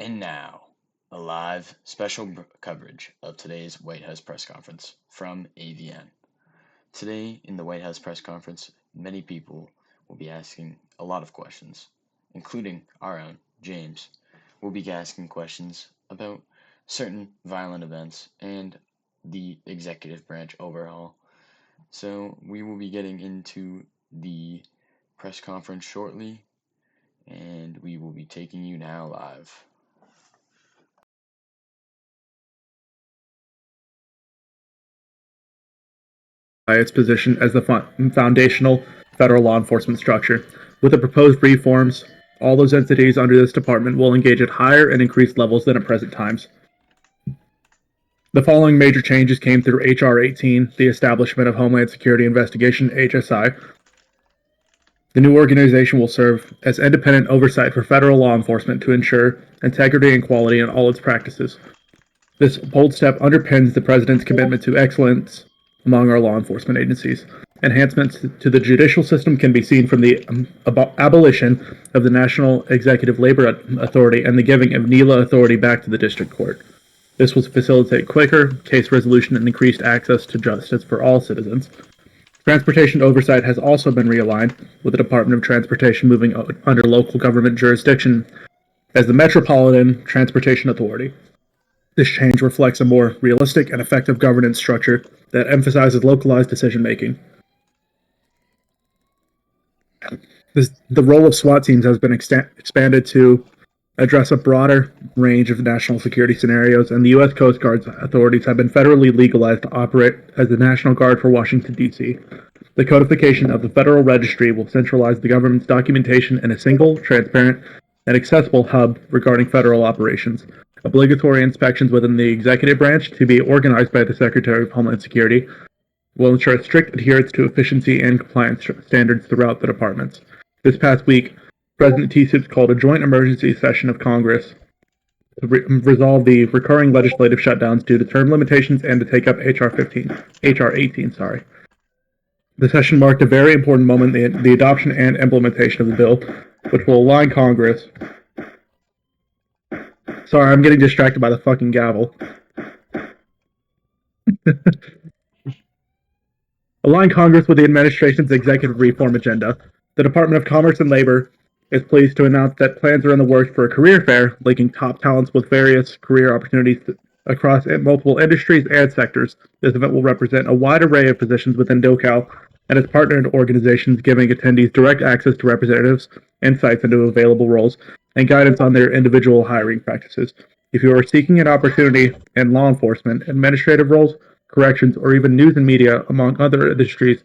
And now, a live special coverage of today's White House press conference from AVN. Today, in the White House press conference, many people will be asking a lot of questions, including our own, James. We'll be asking questions about certain violent events and the executive branch overhaul. So, we will be getting into the press conference shortly, and we will be taking you now live. By its position as the foundational federal law enforcement structure. With the proposed reforms, all those entities under this department will engage at higher and increased levels than at present times. The following major changes came through H.R. 18, the establishment of Homeland Security Investigation, HSI. The new organization will serve as independent oversight for federal law enforcement to ensure integrity and quality in all its practices. This bold step underpins the President's commitment to excellence among our law enforcement agencies. Enhancements to the judicial system can be seen from the abolition of the National Executive Labor Authority and the giving of NELA authority back to the District Court. This will facilitate quicker case resolution and increased access to justice for all citizens. Transportation oversight has also been realigned, with the Department of Transportation moving under local government jurisdiction as the Metropolitan Transportation Authority. This change reflects a more realistic and effective governance structure that emphasizes localized decision-making. The role of SWAT teams has been expanded to address a broader range of national security scenarios, and the U.S. Coast Guard's authorities have been federally legalized to operate as the National Guard for Washington, D.C. The codification of the Federal Registry will centralize the government's documentation in a single, transparent, and accessible hub regarding federal operations. Obligatory inspections within the executive branch, to be organized by the Secretary of Homeland Security, will ensure strict adherence to efficiency and compliance standards throughout the departments. This past week, President T-Soups called a joint emergency session of Congress to resolve the recurring legislative shutdowns due to term limitations and to take up H.R. 18. The session marked a very important moment in the adoption and implementation of the bill, which will align Congress. Sorry, I'm getting distracted by the fucking gavel. Align Congress with the administration's executive reform agenda. The Department of Commerce and Labor is pleased to announce that plans are in the works for a career fair linking top talents with various career opportunities across multiple industries and sectors. This event will represent a wide array of positions within DOCAL and its partnered organizations, giving attendees direct access to representatives, insights into available roles, and guidance on their individual hiring practices. If you are seeking an opportunity in law enforcement, administrative roles, corrections, or even news and media, among other industries,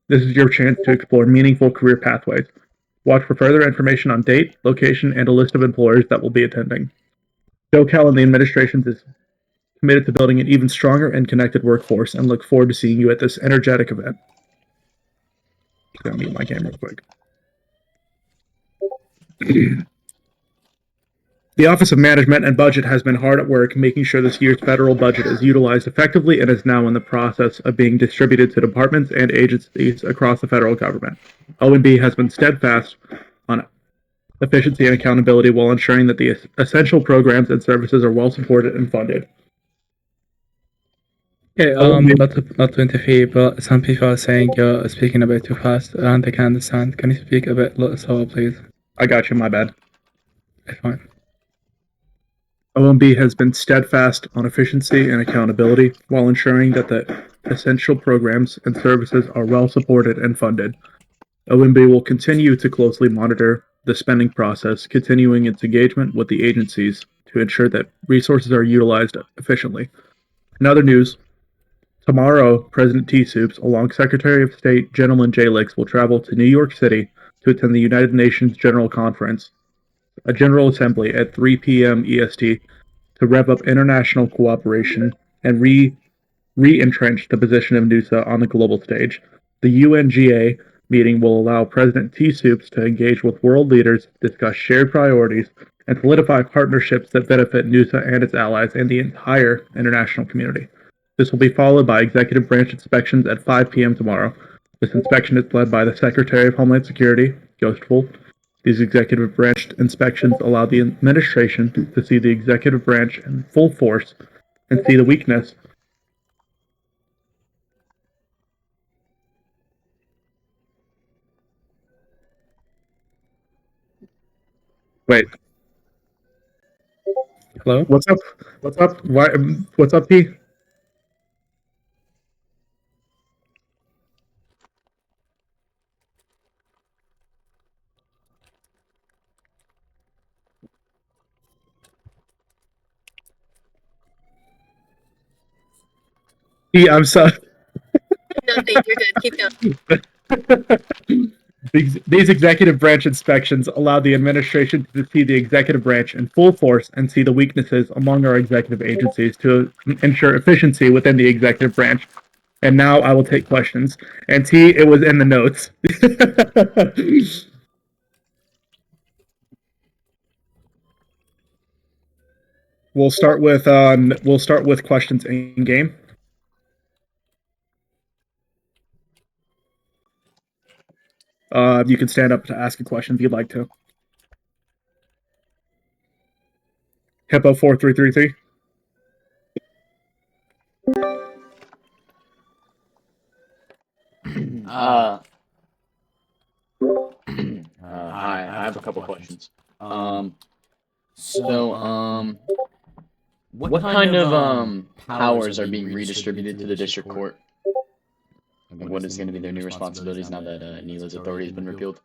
this is your chance to explore meaningful career pathways. Watch for further information on date, location, and a list of employers that will be attending. DOCAL and the administration is committed to building an even stronger and connected workforce and look forward to seeing you at this energetic event. Just gonna mute my camera real quick. The Office of Management and Budget has been hard at work making sure this year's federal budget is utilized effectively and is now in the process of being distributed to departments and agencies across the federal government. OMB has been steadfast on efficiency and accountability while ensuring that the essential programs and services are well supported and funded. Okay, not to interfere, but some people are saying you're speaking a bit too fast and they can't understand. Can you speak a bit slower, please? I got you, my bad. Okay, fine. OMB has been steadfast on efficiency and accountability while ensuring that the essential programs and services are well supported and funded. OMB will continue to closely monitor the spending process, continuing its engagement with the agencies to ensure that resources are utilized efficiently. In other news, tomorrow, President T-Soups, along Secretary of State Gentleman J. Licks, will travel to New York City to attend the United Nations General Conference, a General Assembly at 3 p.m. EST to rev up international cooperation and re-entrench the position of NUSA on the global stage. The UNGA meeting will allow President T-Soups to engage with world leaders, discuss shared priorities, and solidify partnerships that benefit NUSA and its allies and the entire international community. This will be followed by executive branch inspections at 5 p.m. tomorrow. This inspection is led by the Secretary of Homeland Security, Ghostful, These executive branch inspections allow the administration to see the executive branch in full force and see the weakness. Wait, Hello? what's up? What's up? Why? What's up, P? P, I'm sorry. Nothing. You're good. Keep going. These executive branch inspections allow the administration to see the executive branch in full force and see the weaknesses among our executive agencies to ensure efficiency within the executive branch. And now I will take questions. And T, it was in the notes. We'll start with questions in game. You can stand up to ask a question if you'd like to. Hippo 4333. Hi, I have a couple questions. What kind of powers are being redistributed to the district court? Like, what is going to be their new responsibilities now that NELA's authority has been repealed?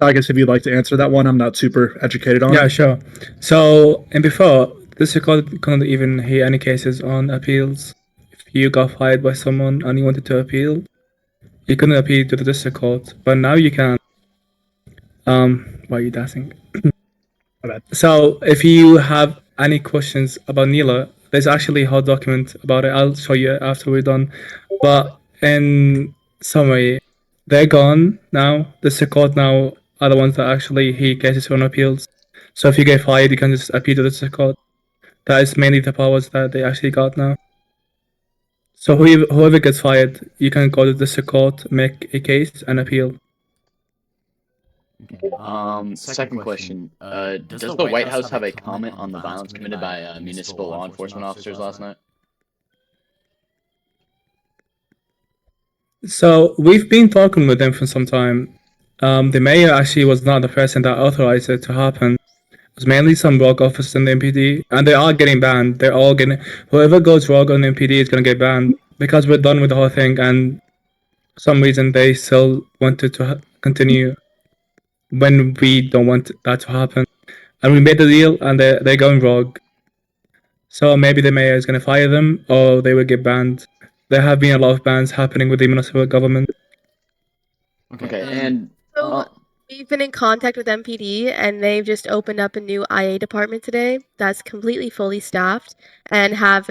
I guess if you'd like to answer that one, I'm not super educated on Yeah, it. sure. So, and before, this court couldn't even hear any cases on appeals. If you got fired by someone and you wanted to appeal, you couldn't appeal to the district court. But now you can. Why are you dancing? So, if you have any questions about NELA, there's actually a hot document about it. I'll show you after we're done. But in summary, they're gone now. The district court now are the ones that actually hear cases on appeals. So if you get fired, you can just appeal to the district court. That is mainly the powers that they actually got now. So whoever gets fired, you can go to the district court, make a case, and appeal. Okay. Second question. Does the White House have a comment on the violence committed by municipal law enforcement officers last night? So we've been talking with them for some time. The mayor actually was not the person that authorized it to happen. It was mainly some rogue officers in the MPD, and they are getting banned. They're all getting. Whoever goes rogue on the MPD is gonna get banned because we're done with the whole thing, and for some reason they still wanted to continue when we don't want that to happen. And we made the deal, and they're going rogue. So maybe the mayor is gonna fire them, or they will get banned. There have been a lot of bans happening with the municipal government. Okay, and So we've been in contact with MPD, and they've just opened up a new IA department today that's completely fully staffed, and have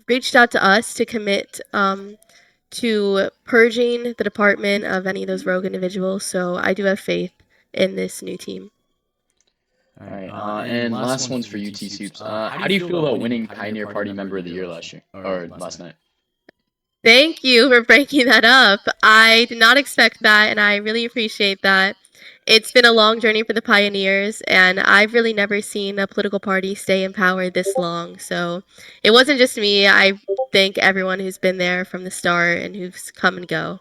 reached out to us to commit to purging the department of any of those rogue individuals. So I do have faith in this new team. all right, and last one's for UT Soups. How do you feel about winning Pioneer Party Member of the Year last year or last night? Thank you for breaking that up. I did not expect that, and I really appreciate that. It's been a long journey for the Pioneers, and I've really never seen a political party stay in power this long. So it wasn't just me. I thank everyone who's been there from the start and who's come and go.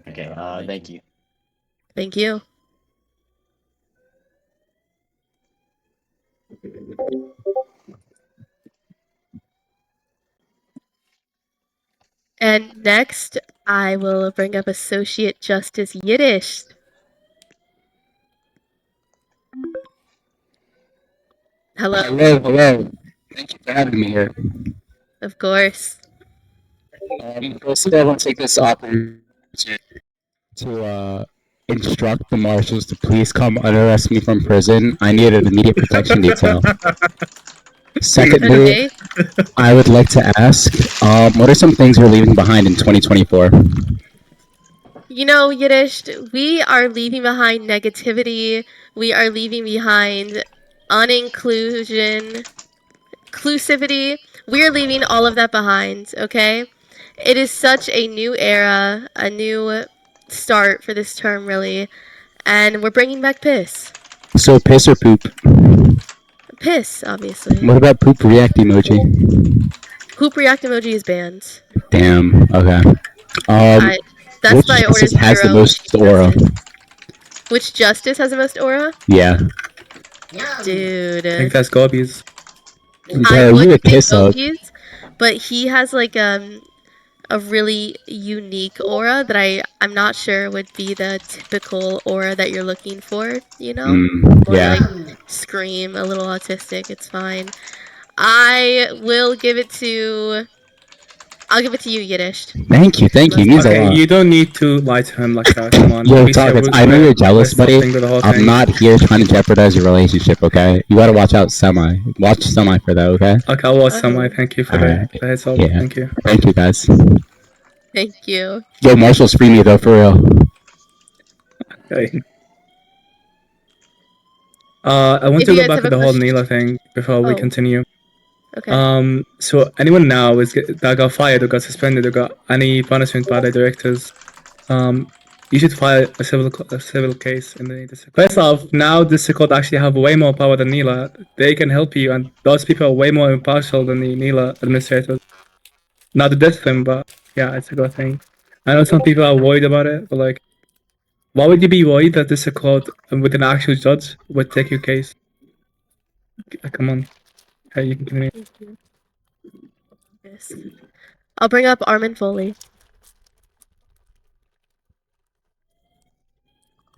Okay, thank you. Thank you. And next, I will bring up Associate Justice Yiddish. Hello. Hello. Thank you for having me here. Of course. Firstly, I want to take this opportunity to instruct the marshals to please come unarrest me from prison. I need an immediate protection detail. Secondly, Okay. I would like to ask, what are some things we're leaving behind in 2024? You know, Yiddish, we are leaving behind negativity. We are leaving behind uninclusion, inclusivity. We are leaving all of that behind, okay? It is such a new era, a new start for this term, really. And we're bringing back piss. So piss or poop? Piss, obviously. What about poop react emoji? Poop react emoji is banned. Damn. Okay. That's Which by justice orders has the zero. most aura? Which justice has the most aura? Yeah. Dude. I think that's Gobi's. Yeah, you would say piss up. Goki's, but he has like a really unique aura that I'm not sure would be the typical aura that you're looking for, you know? More Yeah. like scream, a little autistic, it's fine. I'll give it to you, Yiddish. Thank you. It means a Okay, lot. you don't need to lie to him like that. Come on. Yo, We said Targets, I know you're jealous, we're buddy. stopping with the whole I'm thing. not here trying to jeopardize your relationship, okay? You gotta watch out Semi. Watch Semi for that, okay? Okay, I'll watch Semi. Thank you for Alright. the heads up. Yeah. Thank you. Thank you, guys. Thank you. Yo, Marshall's free me though, for real. Okay. I want If to you go guys back have to a the whole question- Neela thing before we Oh. continue. Okay. So anyone now that got fired or got suspended or got any punishment by the directors, you should file a civil case in the district. First off, now district court actually have way more power than Neela. They can help you, and those people are way more impartial than the Neela administrators. Not to diss them, but yeah, it's a good thing. I know some people are worried about it, but like, why would you be worried that district court with an actual judge would take your case? Come on. Okay, you can continue. Thank you. Yes. I'll bring up Armin Foley.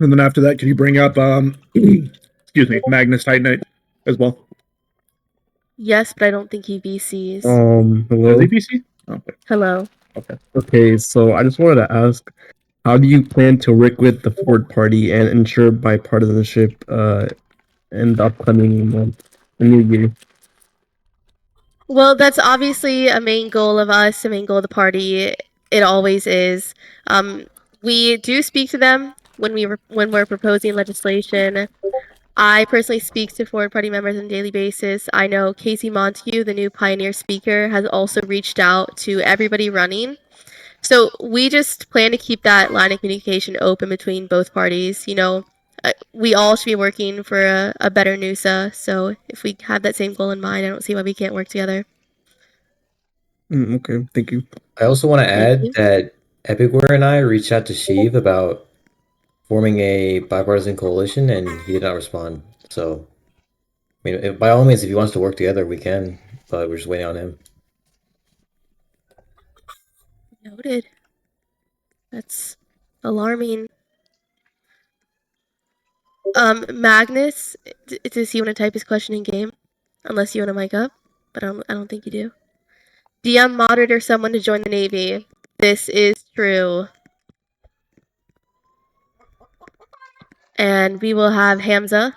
And then after that, can you bring up, excuse me, Magnus Titanite as well? Yes, but I don't think he VCs. Hello? Are they BC? Okay. Hello. Okay, so I just wanted to ask, how do you plan to work with the Ford Party and ensure bipartisanship in the upcoming month, the new year? Well, that's obviously a main goal of us, a main goal of the party. It always is. We do speak to them when we're proposing legislation. I personally speak to Ford Party members on a daily basis. I know Casey Montague, the new Pioneer speaker, has also reached out to everybody running. So we just plan to keep that line of communication open between both parties. You know, we all should be working for a better NUSA. So if we have that same goal in mind, I don't see why we can't work together. Okay, thank you. I also want to add you. that Epicware and I reached out to Sheev about forming a bipartisan coalition, and he did not respond. So, I mean, by all means, if he wants to work together, we can, but we're just waiting on him. Noted. That's alarming. Magnus, does he want to type his question in game? Unless you want to mic up, but I don't think you do. DM moderator someone to join the Navy. This is true. And we will have Hamza.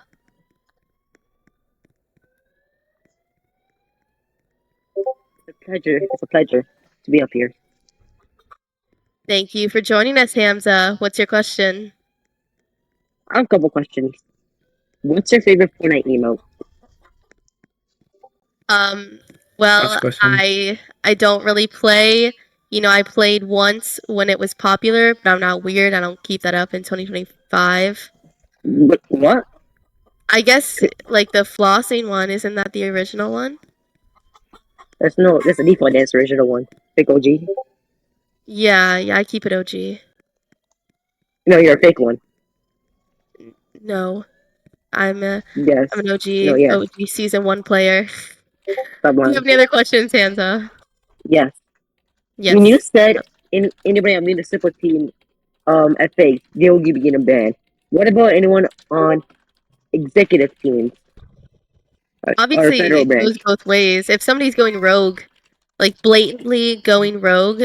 It's a pleasure to be up here. Thank you for joining us, Hamza. What's your question? I have a couple questions. What's your favorite Fortnite emote? Well, Last question. I don't really play. You know, I played once when it was popular, but I'm not weird. I don't keep that up in 2025. What? I guess like the flossing one, isn't that the original one? That's a default. That's the original one. Fake OG. Yeah, I keep it OG. No, you're a fake one. No, I'm an OG, No, yes. OG season 1 player. Stop Do you lying. have any other questions, Hansa? Yes. Yes. When you said anybody on municipal team FA, they will be getting banned. What about anyone on executive teams? Obviously, federal it branch? goes both ways. If somebody's going rogue, like blatantly going rogue,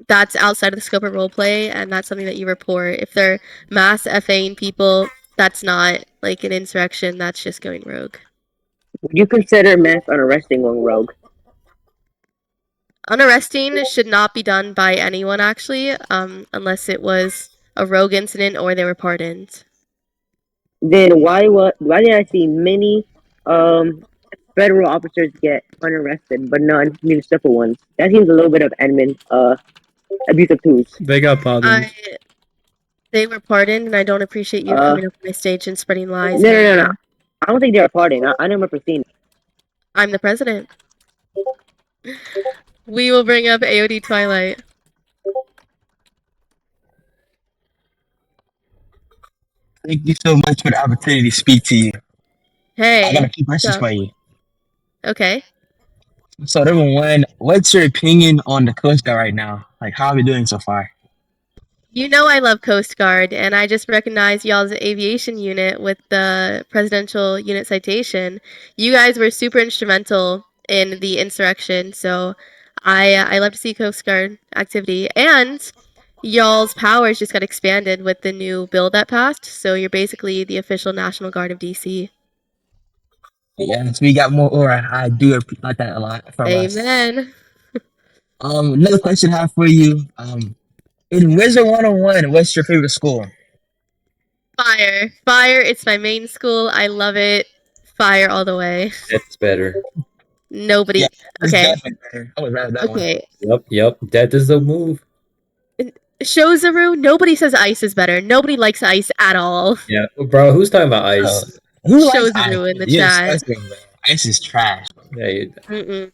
that's outside of the scope of roleplay, and that's something that you report. If they're mass FAing people, that's not like an insurrection, that's just going rogue. Would you consider mass unarresting going rogue? Unarresting should not be done by anyone, actually, unless it was a rogue incident or they were pardoned. Then why did I see many federal officers get unarrested, but not municipal ones? That seems a little bit of admin abusive tools. They got pardoned. They were pardoned, and I don't appreciate you coming up on my stage and spreading lies. No. I don't think they were pardoned. I don't remember seeing. I'm the president. We will bring up AOD Twilight. Thank you so much for the opportunity to speak to you. Hey. I got a few questions for you. Okay. So, number one, what's your opinion on the Coast Guard right now? Like, how are we doing so far? You know I love Coast Guard, and I just recognized y'all's aviation unit with the Presidential Unit Citation. You guys were super instrumental in the insurrection, so I love to see Coast Guard activity. And y'all's powers just got expanded with the new bill that passed, so you're basically the official National Guard of DC. Yes, we got more aura. I do appreciate that a lot from us. Amen. Another question I have for you. In Wizard 101, what's your favorite school? Fire. Fire, it's my main school. I love it. Fire all the way. That's better. Nobody. Yeah, it's Okay. definitely better. I would rather that one. Okay. Yep. That is the move. Shozaru, nobody says ice is better. Nobody likes ice at all. Yeah, bro. Who's talking about ice? Who likes Shozaru ice? in the You're chat. disgusting, man. Ice is trash. Yeah, Mm-mm.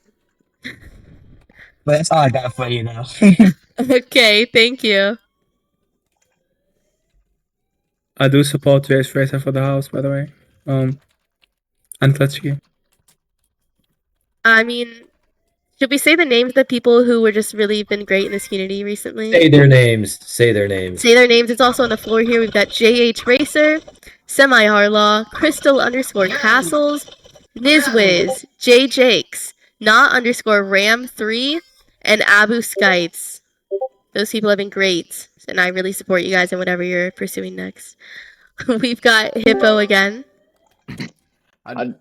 But that's all I got for you, though. Okay, thank you. I do support Jace Racer for the house, by the way. And Kletsky. I mean, should we say the names of the people who were just really been great in this community recently? say their names. Say their names. Say their names. It's also on the floor here. We've got JH Racer, Semi Harlaw, Crystal _ Castles, Nizwiz, J Jakes, Na_Ram3, and Abu Skites. Those people have been great, and I really support you guys in whatever you're pursuing next. We've got Hippo again. I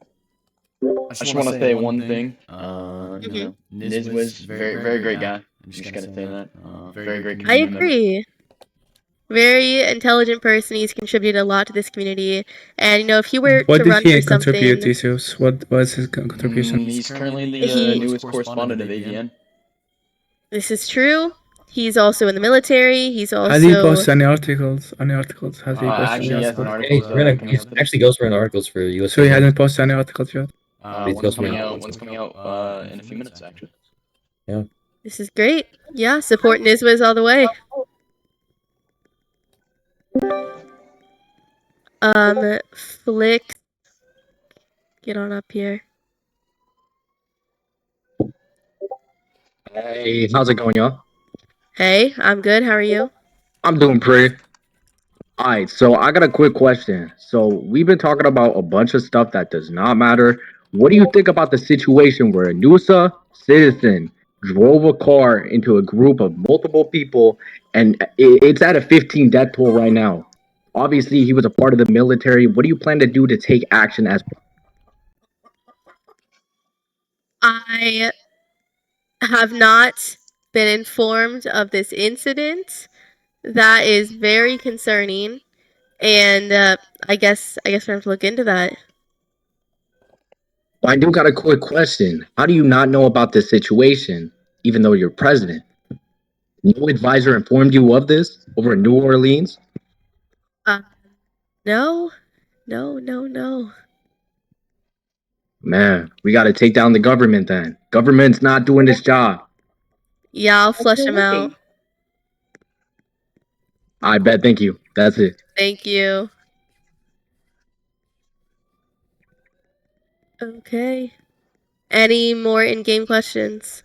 just want to say one thing. You know, Nizwiz, very great guy. I'm just gonna say that. Very great I community member. agree. Very intelligent person. He's contributed a lot to this community. And, you know, if he were What to did run he for something... contribute, Theseus? What was his contribution? He's currently the newest correspondent of AVN. This is true. He's also in the military. He's also... Has he posted any articles? Has he posted Actually, any he has an articles? article. He actually goes for an articles for US. So he hasn't posted any articles yet? One's coming out in a few minutes, actually. Yeah. This is great. Yeah, support Nizwiz all the way. Flick. Get on up here. Hey, how's it going, y'all? Hey, I'm good. How are you? I'm doing pretty. Alright, so I got a quick question. So we've been talking about a bunch of stuff that does not matter. What do you think about the situation where a Nusa citizen drove a car into a group of multiple people and it's at a 15 death toll right now? Obviously, he was a part of the military. What do you plan to do to take action as... I have not been informed of this incident. That is very concerning, and I guess we have to look into that. I do got a quick question. How do you not know about this situation, even though you're president? No advisor informed you of this over in New Orleans? No. Man, we got to take down the government then. Government's not doing its job. Yeah, I'll flush him out. I bet. Thank you. That's it. Thank you. Okay. Any more in-game questions?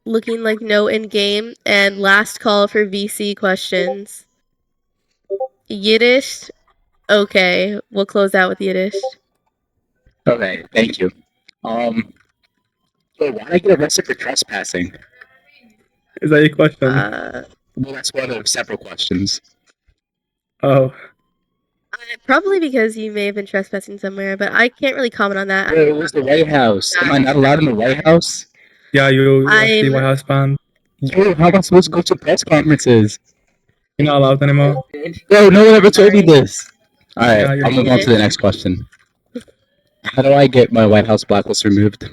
Looking like no in-game. And last call for VC questions. Yiddish? Okay, we'll close out with Yiddish. Okay, thank you. So why did I get arrested for trespassing? Is that your question? Well, that's one of several questions. Oh. Probably because you may have been trespassing somewhere, but I can't really comment on that. It was the White House. Am I not allowed in the White House? Yeah, you the White House banned. Yo, how am I supposed to go to press conferences? You're not allowed anymore. Yo, no one ever told me this. Alright, Yeah, I'll move on to the next question. How do I get my White House blacklist removed?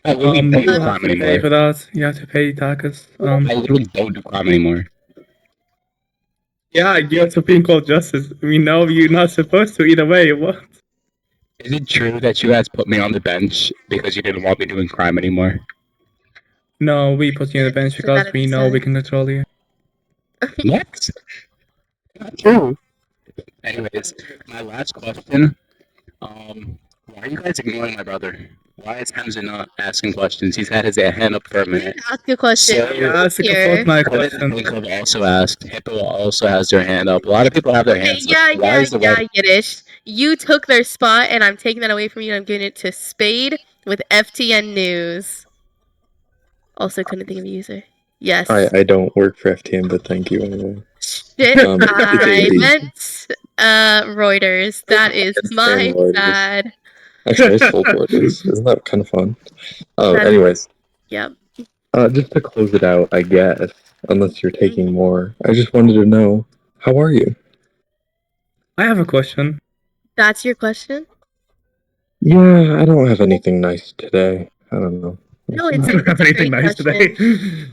I literally don't You do have crime to pay anymore. for that. You have to pay taxes. I literally don't do crime anymore. Yeah, you have Supreme Court justice. We know you're not supposed to either way. What? Is it true that you guys put me on the bench because you didn't want me doing crime anymore? No, we put you on the bench So that because we know we can control you. What? Not true. Anyways, my last question. Why are you guys ignoring my brother? Why is Hamza not asking questions? He's had his hand up for a minute. Ask a question. So, That's a Here. fortnight Kevin question. and Jacob also asked. Hippo also has their hand up. A lot of people have their hands Yeah, up. Why is the white? Yiddish. You took their spot, and I'm taking that away from you. And I'm giving it to Spade with FTN News. Also, couldn't think of a user. Yes. I don't work for FTN, but thank you anyway. Shit, I JD. meant Reuters. That is my Reuters. bad. Actually, I sold Reuters. Isn't that kind of fun? Oh, That- anyways. Yep. Just to close it out, I guess, unless you're taking more, I just wanted to know, how are you? I have a question. That's your question? Yeah, I don't have anything nice today. I don't know. No, I it's don't have a anything great nice question. today.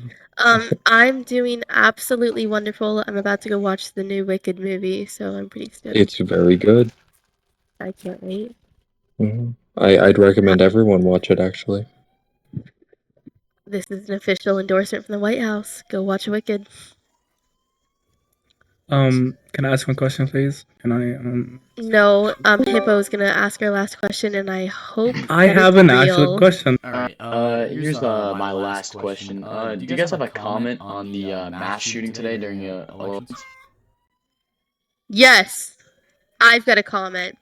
I'm doing absolutely wonderful. I'm about to go watch the new Wicked movie, so I'm pretty stoked. It's very good. I can't wait. I'd recommend everyone watch it, actually. This is an official endorsement from the White House. Go watch Wicked. Can I ask one question, please? Can I? No, Hippo's gonna ask our last question, and I hope I that have it's an actual real. question. Here's my last question. Do you guys have a comment on the mass shooting today during elections? Yes, I've got a comment.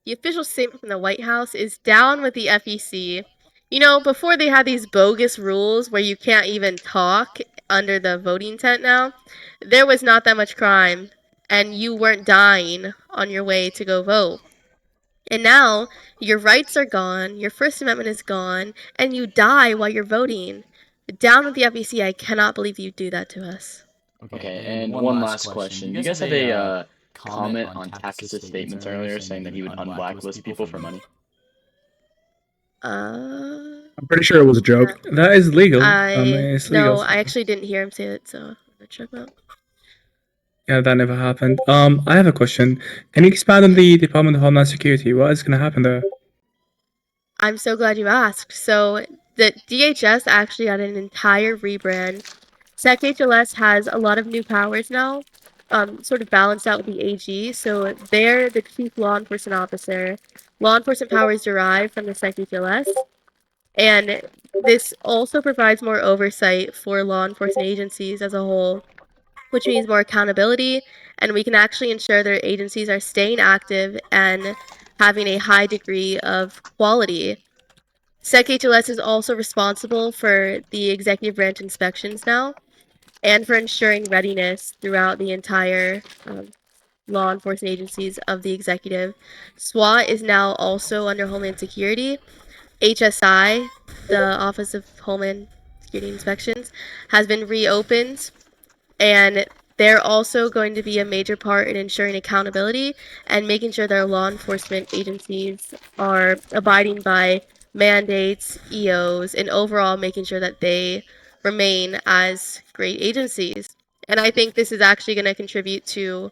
The official statement from the White House is down with the FEC. You know, before they had these bogus rules where you can't even talk under the voting tent now, there was not that much crime, and you weren't dying on your way to go vote. And now, your rights are gone, your First Amendment is gone, and you die while you're voting. Down with the FEC, I cannot believe you do that to us. Okay, and one last question. Do you guys have a comment on Takis' statements earlier saying that he would unblacklist people for money? I'm pretty sure it was a joke. That is legal. No, It's legal. I actually didn't hear him say it, so I'm gonna check out. Yeah, that never happened. I have a question. Can you expand on the Department of Homeland Security? What is gonna happen there? I'm so glad you asked. So, the DHS actually got an entire rebrand. SecHLS has a lot of new powers now, sort of balanced out with the AG. So, they're the chief law enforcement officer. Law enforcement powers derive from the SecHLS. And this also provides more oversight for law enforcement agencies as a whole, which means more accountability, and we can actually ensure their agencies are staying active and having a high degree of quality. SecHLS is also responsible for the executive branch inspections now, and for ensuring readiness throughout the entire law enforcement agencies of the executive. SWAT is now also under Homeland Security. HSI, the Office of Homeland Security Inspections, has been reopened, and they're also going to be a major part in ensuring accountability and making sure their law enforcement agencies are abiding by mandates, EOs, and overall making sure that they remain as great agencies. And I think this is actually going to contribute to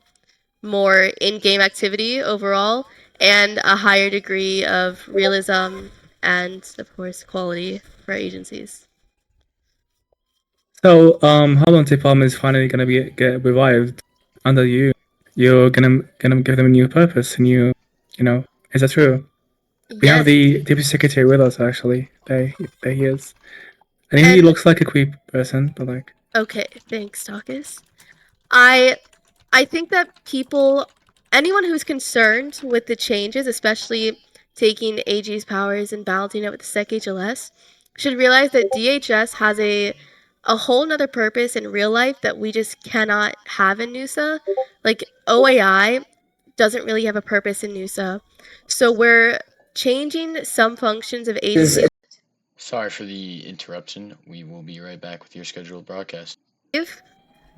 more in-game activity overall and a higher degree of realism and, of course, quality for our agencies. So, Homeland Department is finally gonna get revived under you. You're gonna give them a new purpose, and is that true? We have the deputy secretary with us actually. There he is, and he looks like a creep person, but like. Okay, thanks, Takis. I think that anyone who's concerned with the changes, especially taking AG's powers and balancing it with the SecHLS, should realize that DHS has a whole nother purpose in real life that we just cannot have in NUSA. Like, OAI doesn't really have a purpose in NUSA. So we're changing some functions of agencies. Sorry for the interruption. We will be right back with your scheduled broadcast.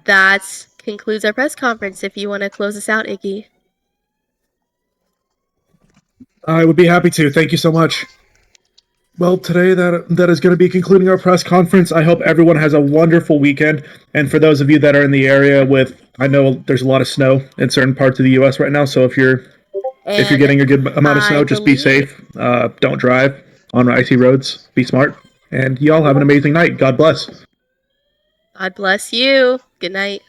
That concludes our press conference. If you want to close us out, Iggy. I would be happy to. Thank you so much. Well, today that is going to be concluding our press conference. I hope everyone has a wonderful weekend. And for those of you that are in the area I know there's a lot of snow in certain parts of the U.S. right now. So if you're getting a good amount of snow, just be safe. Don't drive on icy roads. Be smart. And y'all have an amazing night. God bless. God bless you. Good night.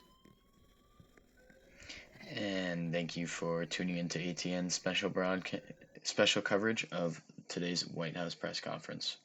And thank you for tuning into ATN's special coverage of today's White House press conference.